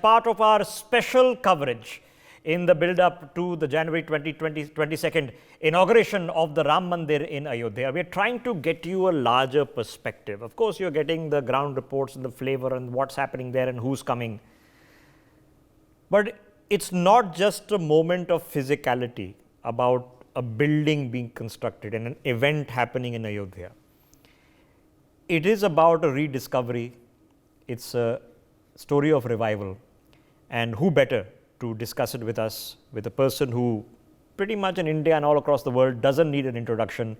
part of our special coverage in the build-up to the January 22nd inauguration of the Ram Mandir in Ayodhya, we are trying to get you a larger perspective. Of course, you're getting the ground reports and the flavor and what's happening there and who's coming. But it's not just a moment of physicality about a building being constructed and an event happening in Ayodhya. It is about a rediscovery. It's a story of revival. And who better to discuss it with us, with a person who pretty much in India and all across the world doesn't need an introduction.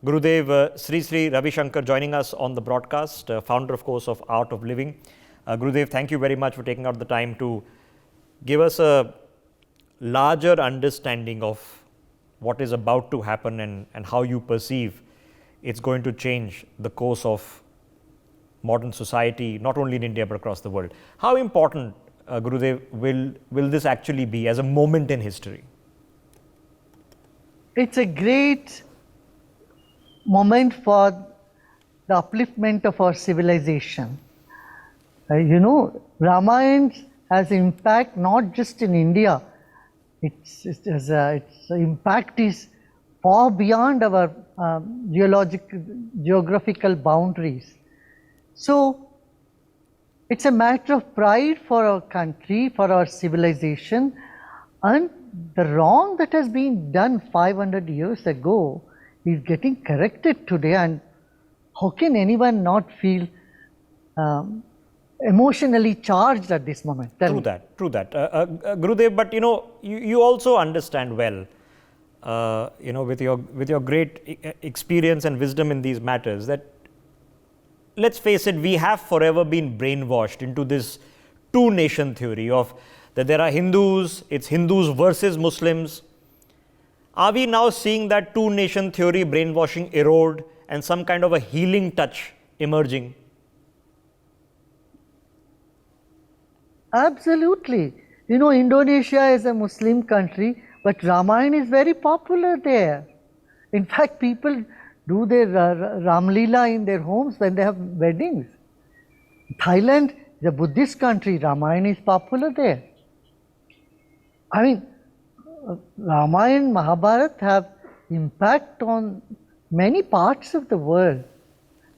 Gurudev, Sri Ravi Shankar joining us on the broadcast, founder of course of Art of Living. Gurudev, thank you very much for taking out the time to give us a larger understanding of what is about to happen and how you perceive it's going to change the course of modern society, not only in India but across the world. How important, Gurudev, will this actually be as a moment in history? It's a great moment for the upliftment of our civilization. Ramayana has impact not just in India. Its impact is far beyond our geographical boundaries. So it's a matter of pride for our country, for our civilization, and the wrong that has been done 500 years ago is getting corrected today. And how can anyone not feel emotionally charged at this moment? True that. Gurudev, but you also understand well, with your great experience and wisdom in these matters, that let's face it, we have forever been brainwashed into this two-nation theory of that there are Hindus, it's Hindus versus Muslims. Are we now seeing that two-nation theory brainwashing erode and some kind of a healing touch emerging? Absolutely. Indonesia is a Muslim country, but Ramayana is very popular there. In fact, people do their Ram Leela in their homes when they have weddings. Thailand is a Buddhist country. Ramayana is popular there. I mean, Ramayana, Mahabharata have impact on many parts of the world.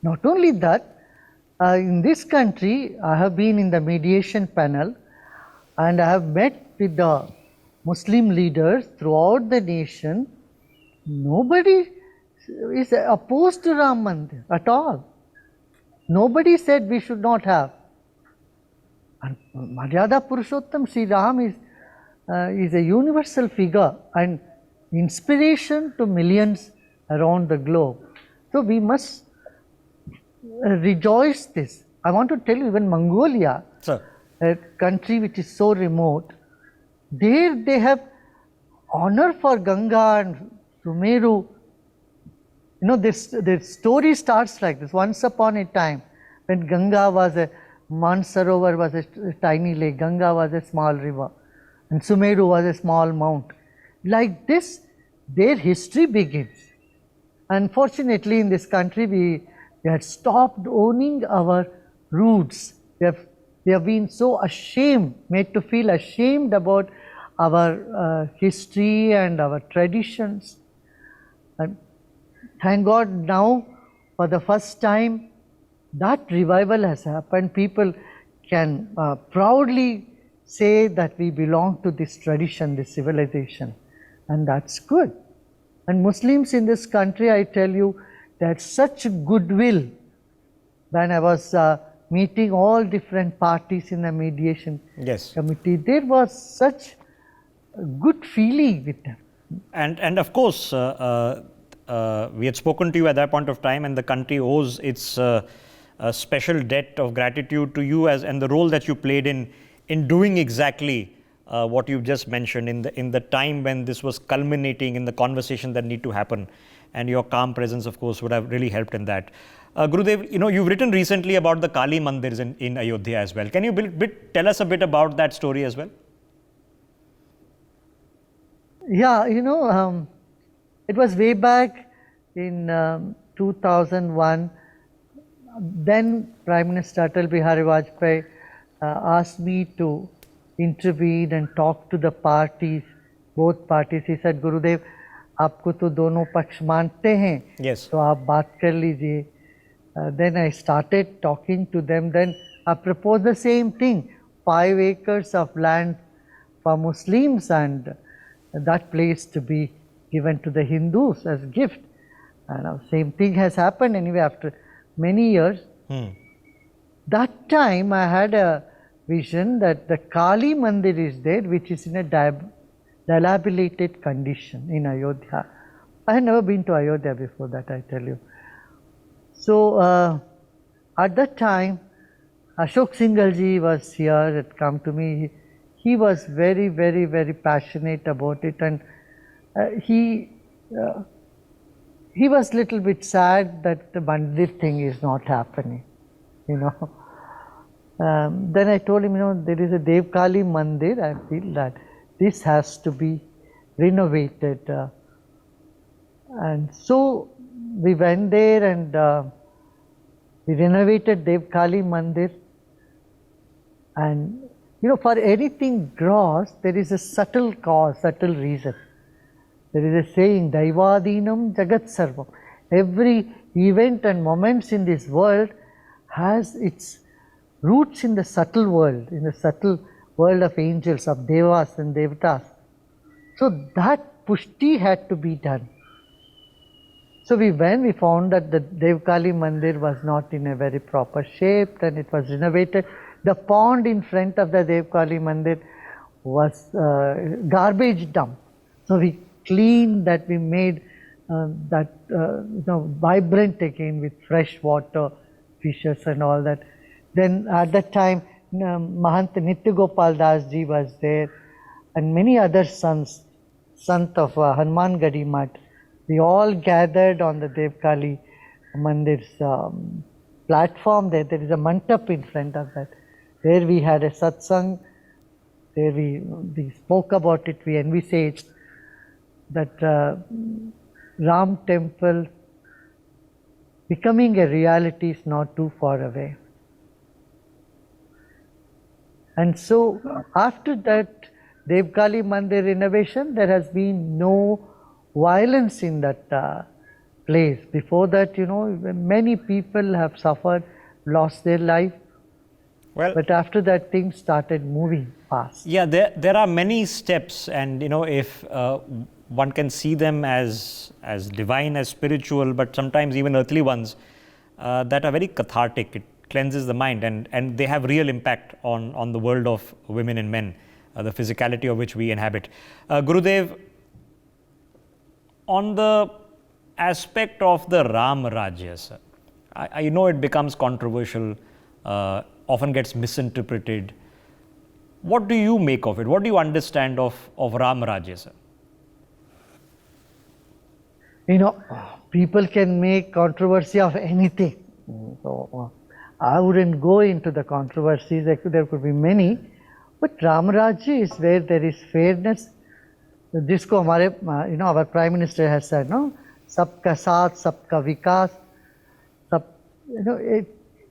Not only that, in this country, I have been in the mediation panel and I have met with the Muslim leaders throughout the nation. Nobody is opposed to Ram Mandir at all. Nobody said we should not have. And Maryada Purushottam Sri Ram is a universal figure and inspiration to millions around the globe. So we must rejoice this. I want to tell you, even Mongolia, Sir, a country which is so remote, there they have honor for Ganga and Sumeru. Their story starts like this. Once upon a time, when Ganga was Mansarovar was a tiny lake, Ganga was a small river, and Sumeru was a small mount. Like this, their history begins. Unfortunately, in this country, we had stopped owning our roots. We have been so ashamed, made to feel ashamed about our history and our traditions. And thank God now, for the first time, that revival has happened. People can proudly say that we belong to this tradition, this civilization, and that's good. And Muslims in this country, I tell you, they had such goodwill. When I was meeting all different parties in the mediation committee, there was such a good feeling with them. And of course, we had spoken to you at that point of time, and the country owes its special debt of gratitude to you and the role that you played in doing exactly what you've just mentioned in the time when this was culminating in the conversation that need to happen. And your calm presence, of course, would have really helped in that. Gurudev, you've written recently about the Kali Mandirs in Ayodhya as well. Can you tell us a bit about that story as well? Yeah, it was way back in 2001. Then Prime Minister Atal Bihari Vajpayee asked me to intervene and talk to the parties, both parties. He said, Gurudev, आपको तो दोनों पक्ष मानते हैं, Yes. तो आप बात कर लीजिए. Then I started talking to them. Then I proposed the same thing, 5 acres of land for Muslims and that place to be given to the Hindus as gift. And now same thing has happened anyway after many years. That time I had a vision that the Kali Mandir is there, which is in a dilapidated condition in Ayodhya. I had never been to Ayodhya before that, I tell you. So at that time, Ashok Singhal was here, had come to me. He was very, very, very passionate about it, and he was little bit sad that the Mandir thing is not happening, you know. Then I told him, you know, there is a Dev Kali Mandir. I feel that this has to be renovated, and so we went there and we renovated Dev Kali Mandir. And you know, for anything gross, there is a subtle cause, subtle reason. There is a saying, Daivadinam Jagat Sarvam. Every event and moments in this world has its roots in the subtle world of angels, of devas and devatas. So that pushti had to be done. So we found that the Dev Kali Mandir was not in a very proper shape, and it was renovated. The pond in front of the Dev Kali Mandir was garbage dump. So we cleaned that, we made that you know, vibrant again with fresh water, fishes and all that. Then at that time, Mahant Nitya Gopal Das ji was there, and many other sons, Sant of Hanuman Gadi Math. We all gathered on the Dev Kali Mandir's platform. There is a mantap in front of that. There we had a satsang. There we spoke about it. We envisaged that Ram temple becoming a reality is not too far away. And so after that Dev Kali Mandir renovation, there has been no violence in that place. Before that, you know, many people have suffered, lost their life. Well, but after that, things started moving fast. Yeah, there are many steps, and you know, if one can see them as divine, as spiritual, but sometimes even earthly ones that are very cathartic. It cleanses the mind, and they have real impact on the world of women and men, the physicality of which we inhabit. Gurudev, on the aspect of the Ram Rajya, sir, I know it becomes controversial, often gets misinterpreted. What do you make of it? What do you understand of Ram Rajya, sir? You know, people can make controversy of anything. So I wouldn't go into the controversies. There could be many, but Ram Rajya is where there is fairness. जिसको हमारे, you know, our Prime Minister has said, no, सबका साथ, सबका विकास, सब, you know,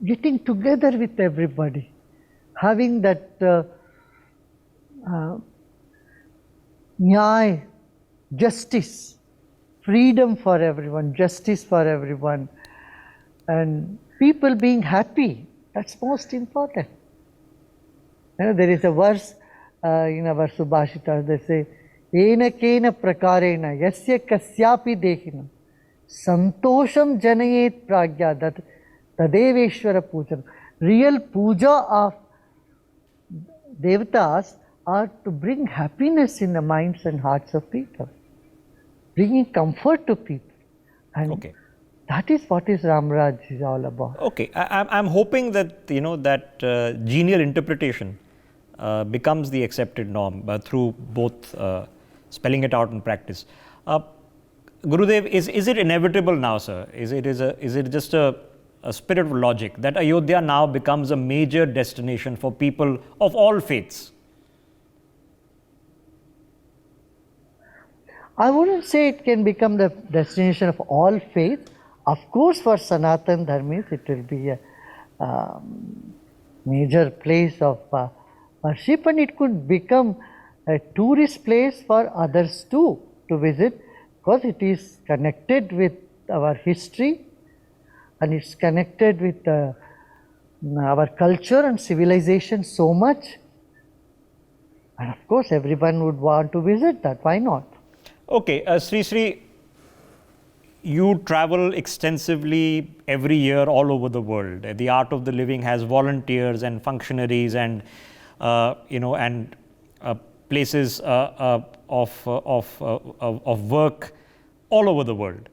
getting together with everybody, having that nyay, justice, freedom for everyone, justice for everyone, and people being happy. That's most important. You know, there is a verse in our Subhashita. They say, Ena kena prakarena yasya kasyapi dekhina santosham janayet pragya tadeveshwara puja. Real puja of devatas are to bring happiness in the minds and hearts of people, bringing comfort to people. And okay, that is what is Ram Raj is all about. Okay, I'm hoping that, you know, that genial interpretation becomes the accepted norm through both spelling it out in practice. Gurudev, is it inevitable now, sir? Is it just a spirit of logic that Ayodhya now becomes a major destination for people of all faiths? I wouldn't say it can become the destination of all faiths. Of course, for Sanatan Dharmis, it will be a major place of worship, and it could become a tourist place for others too to visit, because it is connected with our history and it's connected with our culture and civilization so much. And of course, everyone would want to visit that. Why not? Okay, Sri, you travel extensively every year all over the world. The Art of the Living has volunteers and functionaries and places of work all over the world.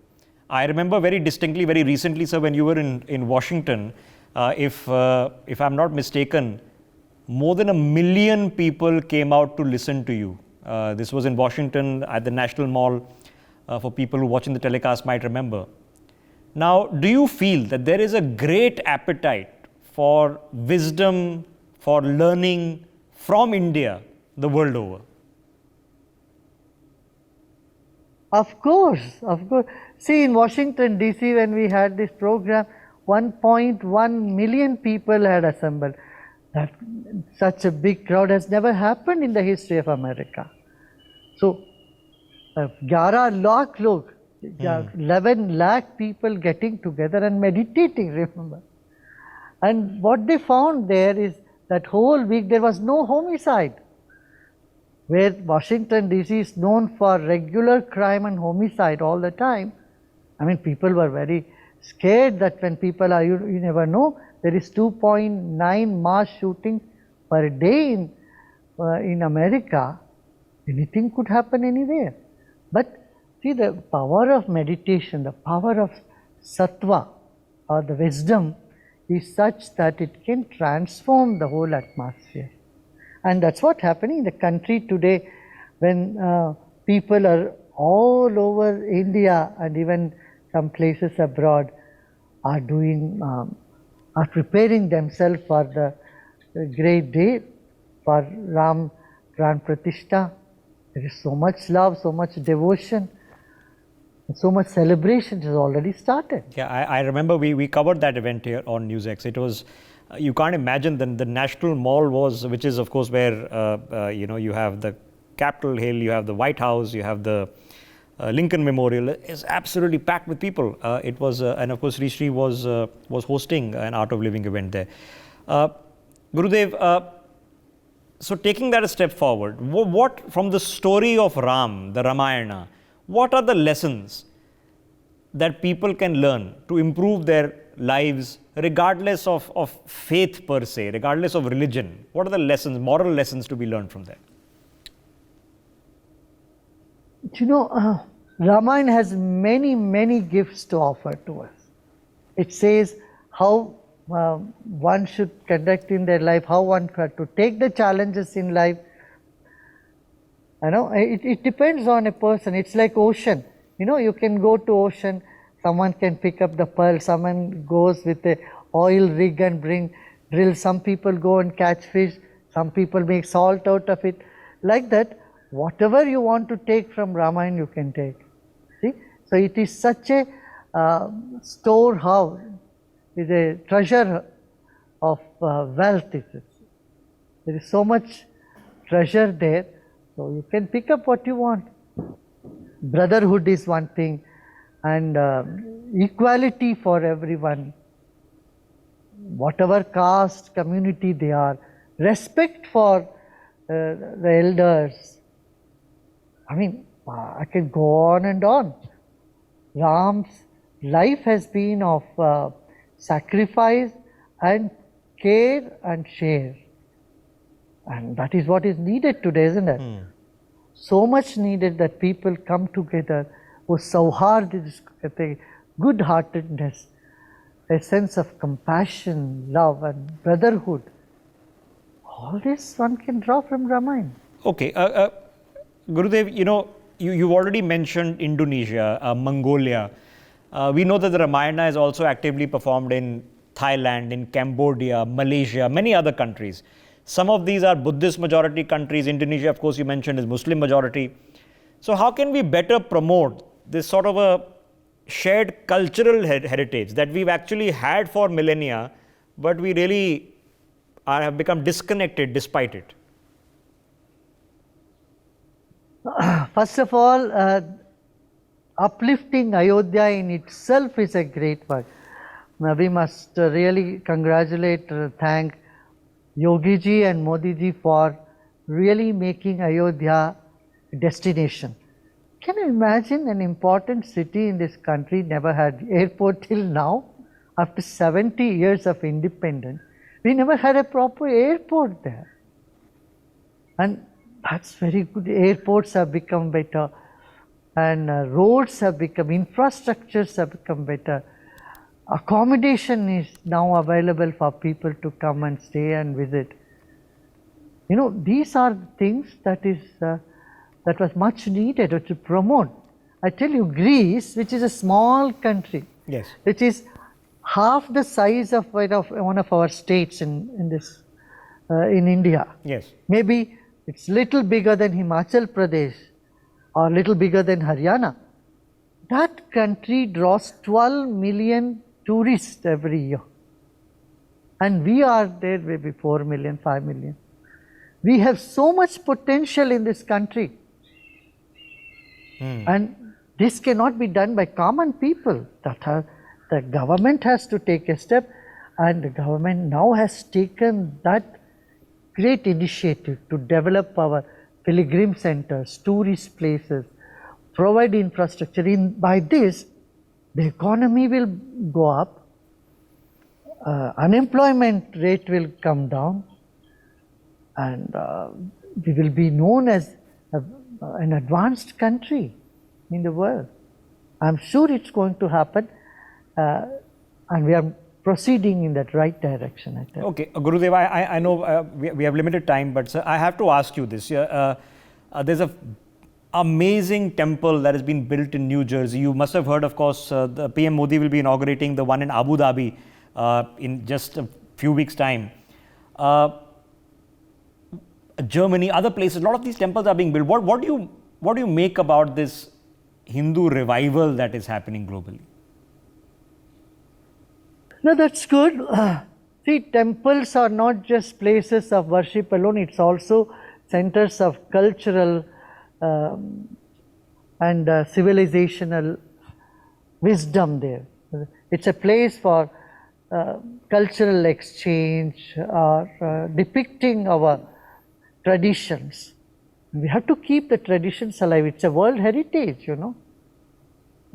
I remember very distinctly, very recently, sir, when you were in Washington, if I'm not mistaken, more than 1 million people came out to listen to you. This was in Washington at the National Mall, for people who watching the telecast might remember. Now, do you feel that there is a great appetite for wisdom, for learning from India the world over? Of course, of course. See, in Washington DC, when we had this program, 1.1 million people had assembled. That such a big crowd has never happened in the history of America. So, 11 lakh log, 11 lakh people getting together and meditating, remember. And what they found there is that whole week there was no homicide. Where Washington DC is known for regular crime and homicide all the time. I mean, people were very scared that when people are, you never know, there is 2.9 mass shootings per day in America. Anything could happen anywhere. But see, the power of meditation, the power of sattva or the wisdom is such that it can transform the whole atmosphere. And that's what's happening in the country today, when people are all over India and even some places abroad are doing, are preparing themselves for the great day, for Ram Pran Pratishtha. There is so much love, so much devotion, and so much celebration has already started. Yeah, I remember we covered that event here on NewsX. It was, you can't imagine, the National Mall was, which is of course where you have the Capitol Hill, you have the White House, you have the Lincoln Memorial, is absolutely packed with people. It was, and of course Sri was hosting an Art of Living event there. Gurudev, so taking that a step forward, what from the story of Ram, the Ramayana, what are the lessons that people can learn to improve their lives regardless of faith per se, regardless of religion? What are the lessons, moral lessons to be learned from that? You know, Ramayana has many, many gifts to offer to us. It says how one should conduct in their life, how one had to take the challenges in life. You know, it depends on a person. It's like ocean. You know, you can go to ocean, someone can pick up the pearl, someone goes with a oil rig and drill. Some people go and catch fish, some people make salt out of it. Like that, whatever you want to take from Ramayana, you can take. See? So it is such a storehouse, is a treasure of wealth. There is so much treasure there, so you can pick up what you want. Brotherhood is one thing, and equality for everyone, whatever caste, community they are, respect for the elders. I mean, I can go on and on. Ram's life has been of sacrifice and care and share. And that is what is needed today, isn't it? So much needed that people come together with sauhard, good-heartedness, a sense of compassion, love and brotherhood. All this one can draw from Ramayana. Okay, Gurudev, you've already mentioned Indonesia, Mongolia. We know that the Ramayana is also actively performed in Thailand, in Cambodia, Malaysia, many other countries. Some of these are Buddhist majority countries. Indonesia, of course, you mentioned is Muslim majority. So how can we better promote this sort of a shared cultural heritage that we've actually had for millennia, but we really have become disconnected despite it? First of all, uplifting Ayodhya in itself is a great work. Now we must really congratulate, thank Yogi ji and Modi ji for really making Ayodhya a destination. Can you imagine an important city in this country never had airport till now? After 70 years of independence, we never had a proper airport there. And that's very good. Airports have become better, and roads have become, infrastructures have become better. Accommodation is now available for people to come and stay and visit. You know, these are things that was much needed to promote. I tell you, Greece, which is a small country, Yes. which is half the size of one of our states in India. Yes. Maybe it's little bigger than Himachal Pradesh or little bigger than Haryana. That country draws 12 million tourists every year. And we are there maybe 4 million, 5 million. We have so much potential in this country. And this cannot be done by common people. The government has to take a step, and the government now has taken that great initiative to develop our pilgrim centers, tourist places, provide infrastructure. By this, the economy will go up, unemployment rate will come down, and we will be known as an advanced country in the world. I'm sure it's going to happen, and we are proceeding in that right direction, I think. Okay, Gurudev, I know we have limited time, but sir, I have to ask you this. There's a amazing temple that has been built in New Jersey. You must have heard, of course, the PM Modi will be inaugurating the one in Abu Dhabi in just a few weeks' time. Germany, other places, a lot of these temples are being built. What do you make about this Hindu revival that is happening globally? No, that's good. See, temples are not just places of worship alone, it's also centers of cultural and civilizational wisdom there. It's a place for cultural exchange or depicting our traditions. We have to keep the traditions alive. It's a world heritage, you know.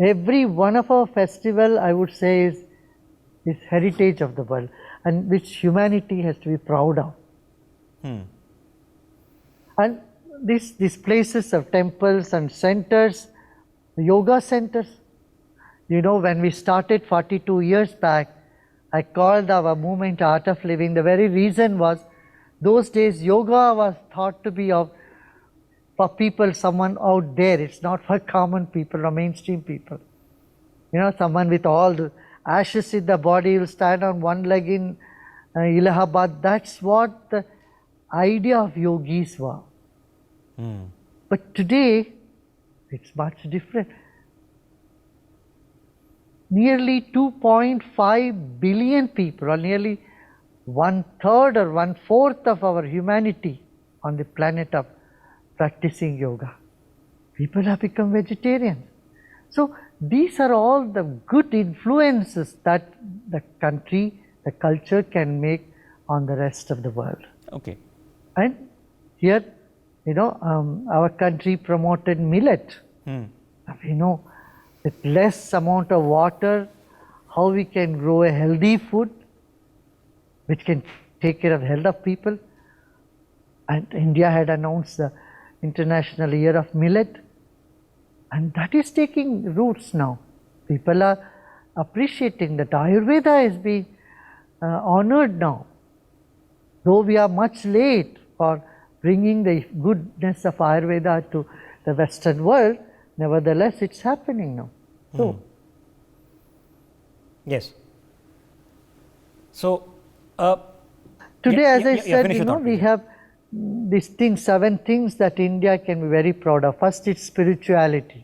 Every one of our festival, I would say, is heritage of the world, and which humanity has to be proud of. And these places of temples and centers, yoga centers, you know, when we started 42 years back, I called our movement Art of Living. The very reason was, those days yoga was thought to be for people, someone out there. It's not for common people or mainstream people. You know, someone with all the ashes in the body will stand on one leg in Allahabad. That's what the idea of yogis were. But today, it's much different. Nearly 2.5 billion people, or nearly 1/3 or 1/4 of our humanity on the planet are practicing yoga. People have become vegetarians. So these are all the good influences that the country, the culture can make on the rest of the world. Okay. And here, you know, our country promoted millet. We know with less amount of water, how we can grow a healthy food which can take care of the health of people. And India had announced the International Year of Millet, and that is taking roots now. People are appreciating that Ayurveda is being honored now. Though we are much late for bringing the goodness of Ayurveda to the Western world, nevertheless it's happening now. So, yes. So, today, as I said, finish you your know, thought, we please. have these things, 7 things that India can be very proud of. First, it's spirituality.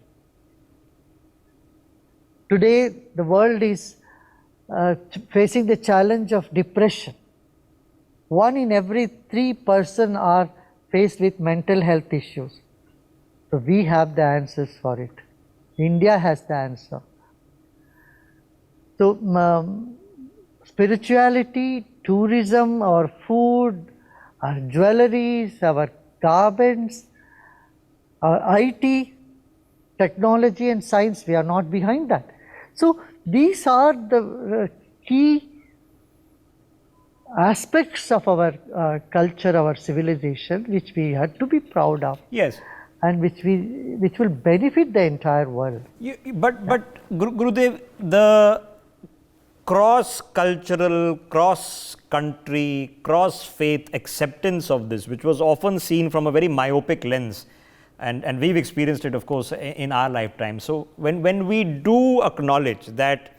Today, the world is facing the challenge of depression. 1 in every 3 persons are faced with mental health issues. So we have the answers for it. India has the answer. So spirituality, tourism, our food, our jewelries, our garments, our IT, technology and science, we are not behind that. So these are the key aspects of our culture, our civilization, which we had to be proud of. Yes. And which will benefit the entire world. But Gurudev, the cross-cultural, cross-country, cross-faith acceptance of this, which was often seen from a very myopic lens, and we've experienced it, of course, in our lifetime. So when we do acknowledge that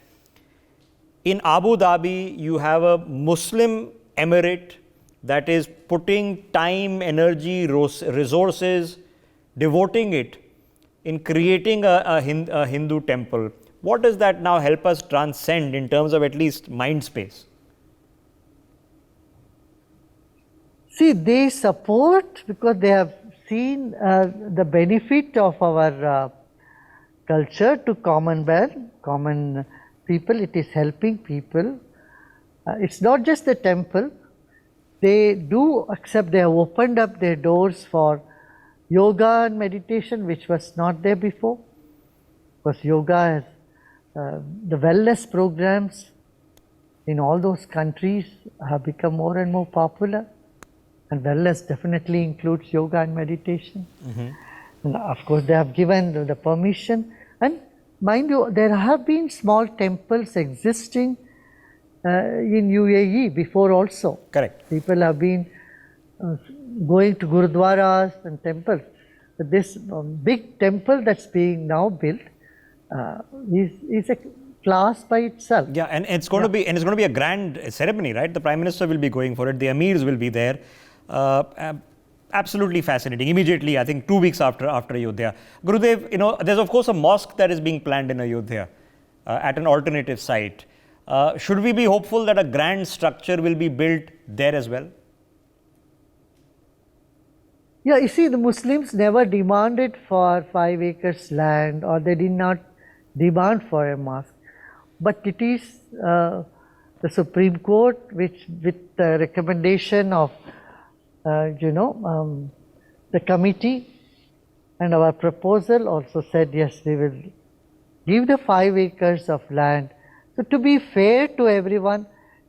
in Abu Dhabi you have a Muslim emirate that is putting time, energy, resources, devoting it in creating a Hindu temple, what does that now help us transcend in terms of at least mind space? See, they support because they have seen the benefit of our culture to common people. It is helping people. It's not just the temple. They do accept, they have opened up their doors for yoga and meditation, which was not there before. Because yoga has the wellness programs in all those countries have become more and more popular, and wellness definitely includes yoga and meditation. And of course they have given the permission, and mind you, there have been small temples existing in UAE before also. Correct. People have been going to gurudwaras and temples. But this big temple that's being now built is a class by itself. Yeah, and it's going to be a grand ceremony, right? The Prime Minister will be going for it. The Emirs will be there. Absolutely fascinating. Immediately, I think 2 weeks after Ayodhya. Gurudev, there's of course a mosque that is being planned in Ayodhya at an alternative site. Should we be hopeful that a grand structure will be built there as well? Yeah, you see, the Muslims never demanded for 5 acres land, or they did not demand for a mosque. But it is the Supreme Court which, with the recommendation of the committee and our proposal, also said yes, we will give the 5 acres of land. So to be fair to everyone,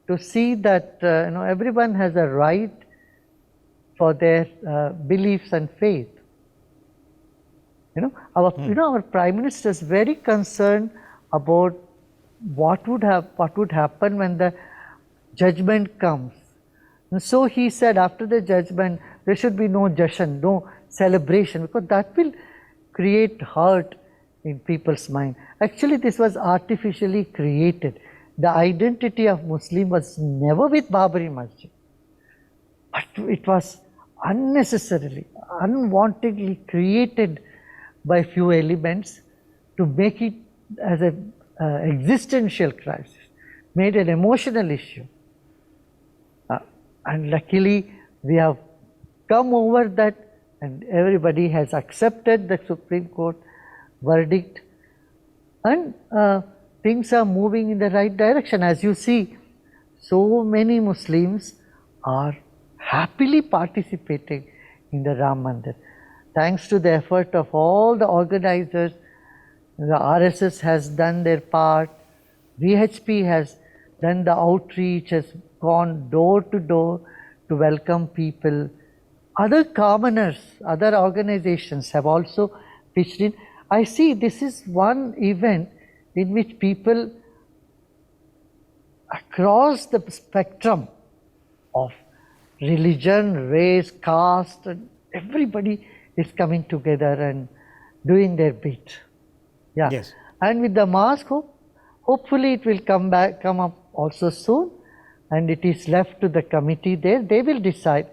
to see that everyone has a right for their beliefs and faith. Our Prime Minister is very concerned about what would happen when the judgment comes. And so he said after the judgment there should be no jashan, no celebration, because that will create hurt in people's mind. Actually, this was artificially created. The identity of Muslim was never with Babri Masjid, but it was unnecessarily, unwantedly created by few elements to make it as an existential crisis, made an emotional issue. And luckily we have come over that, and everybody has accepted the Supreme Court verdict, and things are moving in the right direction. As you see, so many Muslims are happily participating in the Ram Mandir. Thanks to the effort of all the organizers, the RSS has done their part, VHP has done the outreach, has gone door to door to welcome people. Other commoners, other organizations have also pitched in. I see this is one event in which people across the spectrum of religion, race, caste, and everybody is coming together and doing their bit. Yeah. Yes. And with the mosque, hopefully it will come up also soon, and it is left to the committee there. They will decide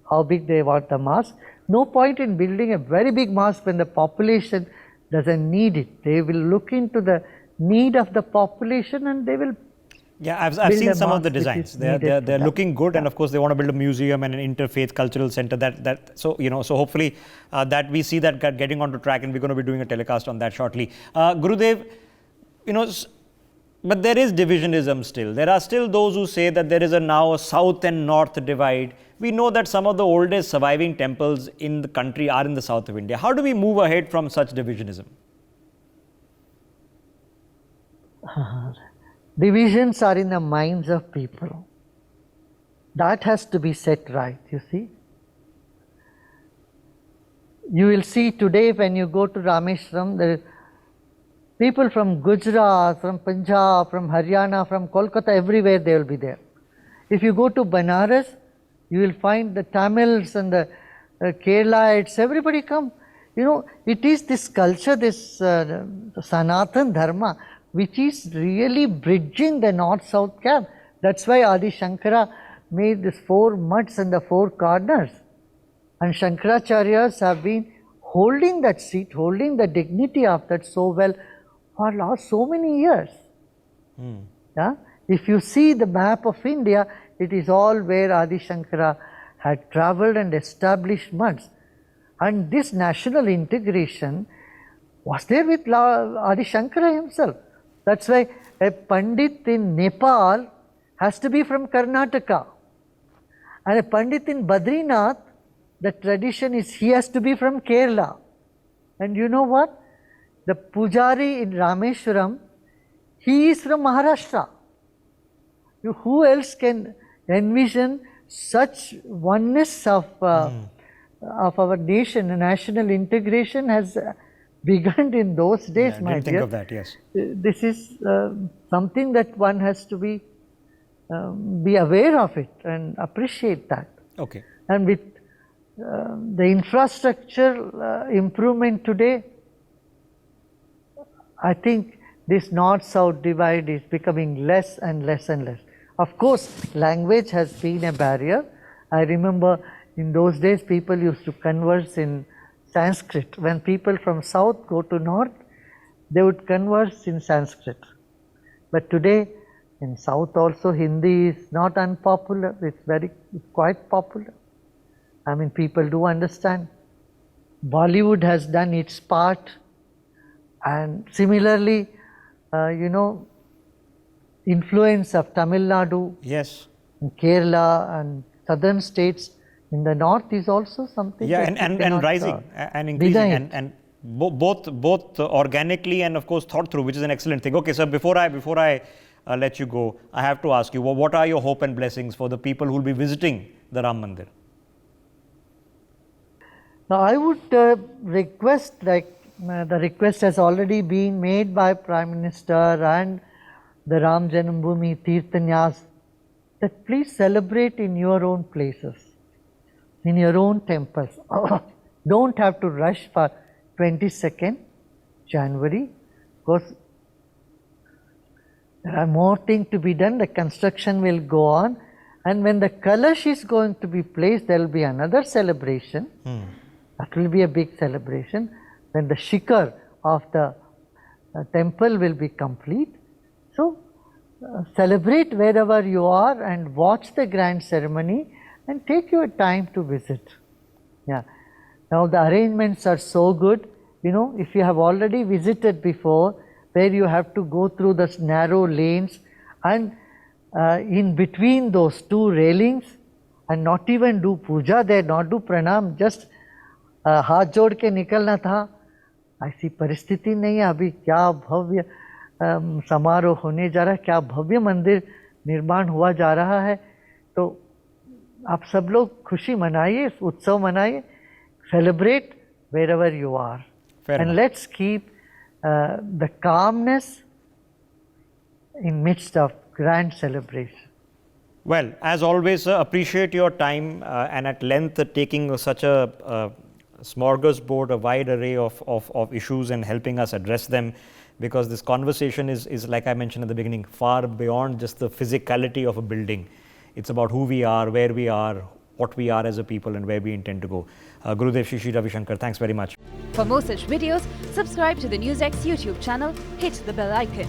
how big they want the mosque. No point in building a very big mosque when the population doesn't need it. They will look into the need of the population and they will Yeah, I've build seen a some of the mosque which designs. is They're needed for that. looking good, and of course they want to build a museum and an interfaith cultural center. So hopefully that we see that getting onto track, and we're going to be doing a telecast on that shortly. Gurudev, but there is divisionism still. There are still those who say that there is now a south and north divide. We know that some of the oldest surviving temples in the country are in the south of India. How do we move ahead from such divisionism? Divisions are in the minds of people. That has to be set right, you see. You will see today when you go to Rameshwaram, there is people from Gujarat, from Punjab, from Haryana, from Kolkata, everywhere they will be there. If you go to Banaras, you will find the Tamils and the Keralites, everybody come. It is this culture, this Sanatan Dharma, which is really bridging the north-south gap. That's why Adi Shankara made these 4 mutts and the 4 corners. And Shankaracharyas have been holding that seat, holding the dignity of that so well for last so many years. Yeah? If you see the map of India, it is all where Adi Shankara had travelled and established mutts. And this national integration was there with Adi Shankara himself. That's why a Pandit in Nepal has to be from Karnataka. And a Pandit in Badrinath, the tradition is he has to be from Kerala. And you know what? The Pujari in Rameshwaram, he is from Maharashtra. Who else can envision such oneness of our nation? National integration has begun in those days, my dear. I didn't think of that, yes. This is something that one has to be aware of it and appreciate that. Okay. And with the infrastructure improvement today, I think this north-south divide is becoming less and less and less. Of course, language has been a barrier. I remember in those days people used to converse in Sanskrit. When people from south go to north, they would converse in Sanskrit. But today, in south also, Hindi is not unpopular. It's quite popular. I mean, people do understand. Bollywood has done its part, and similarly, influence of Tamil Nadu, yes, and Kerala, and southern states in the north is also something. Yeah, and rising and increasing, and both organically and of course thought through, which is an excellent thing. Okay, sir, before I let you go, I have to ask you, what are your hope and blessings for the people who will be visiting the Ram Mandir? Now, I would request, the request has already been made by Prime Minister and the Ram Janambhoomi Tirthanyas, that please celebrate in your own places, in your own temples. Don't have to rush for 22nd January, because there are more things to be done. The construction will go on, and when the Kalash is going to be placed, there will be another celebration. That will be a big celebration. Then the Shikhar of the temple will be complete. So, celebrate wherever you are and watch the grand ceremony and take your time to visit. Yeah. Now, the arrangements are so good. If you have already visited before, where you have to go through the narrow lanes and in between those 2 railings, and not even do puja there, not do pranam, just हाथ जोड़ के निकलना था, ऐसी परिस्थिति नहीं है. अभी क्या भव्य समारोह होने जा रहा है, क्या भव्य मंदिर निर्माण हुआ जा रहा है. तो आप सब लोग खुशी मनाइए, उत्सव मनाइए, celebrate wherever you are. Fair and enough. Let's keep the calmness in midst of grand celebration. Well, as always, sir, appreciate your time and at length taking such a smorgasbord, a wide array of issues and helping us address them, because this conversation is, like I mentioned at the beginning, far beyond just the physicality of a building. It's about who we are, where we are, what we are as a people, and where we intend to go. Gurudev Shri Ravi Shankar, thanks very much. For more such videos, subscribe to the NewsX YouTube channel, hit the bell icon.